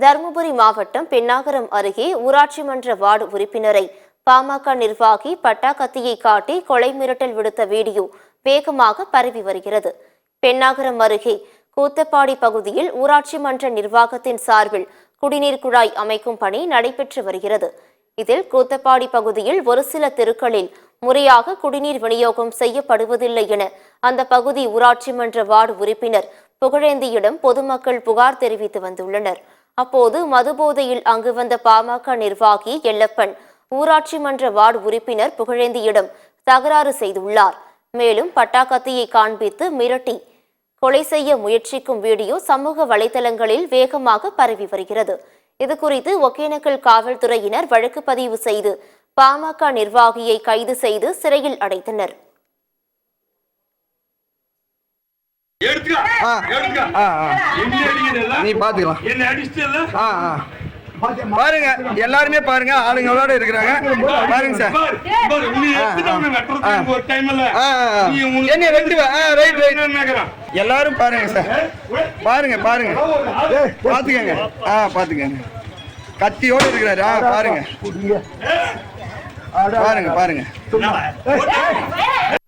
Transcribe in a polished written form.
தருமபுரி மாவட்டம் பென்னாகரம் அருகே ஊராட்சி மன்ற வார்டு உறுப்பினரை பாமக நிர்வாகி பட்டா கத்தியை காட்டி கொலை மிரட்டல் விடுத்த வீடியோ வேகமாக பரவி வருகிறது. பென்னாகரம் அருகே கூத்தப்பாடி பகுதியில் ஊராட்சி மன்ற நிர்வாகத்தின் சார்பில் குடிநீர் குழாய் அமைக்கும் பணி நடைபெற்று வருகிறது. இதில் கூத்தப்பாடி பகுதியில் ஒரு சில தெருக்களில் முறையாக குடிநீர் விநியோகம் செய்யப்படுவதில்லை என அந்த பகுதி ஊராட்சி மன்ற வார்டு உறுப்பினர் புகழேந்தியிடம் பொதுமக்கள் புகார் தெரிவித்து வந்துள்ளனர். அப்போது மதுபோதையில் அங்கு வந்த பாமக நிர்வாகி எல்லப்பன் ஊராட்சி மன்ற வார்டு உறுப்பினர் புகழேந்தியிடம் தகராறு செய்துள்ளார். மேலும் பட்டாக்கத்தியை காண்பித்து மிரட்டி கொலை செய்ய முயற்சிக்கும் வீடியோ சமூக வலைதளங்களில் வேகமாக பரவி வருகிறது. இதுகுறித்து ஒகேனக்கல் காவல்துறையினர் வழக்கு பதிவு செய்து பாமக நிர்வாகியை கைது செய்து சிறையில் அடைத்தனர். பாருங்க, எல்லாருமே பாருங்க, ஆளுங்களோட இருக்கிறாங்க. பாருங்க சார், எல்லாரும் பாருங்க சார், பாருங்க பாருங்க பாத்துக்கங்க, பாத்துக்கங்க, கத்தியோட இருக்கிறாரு. பாருங்க பாருங்க பாருங்க.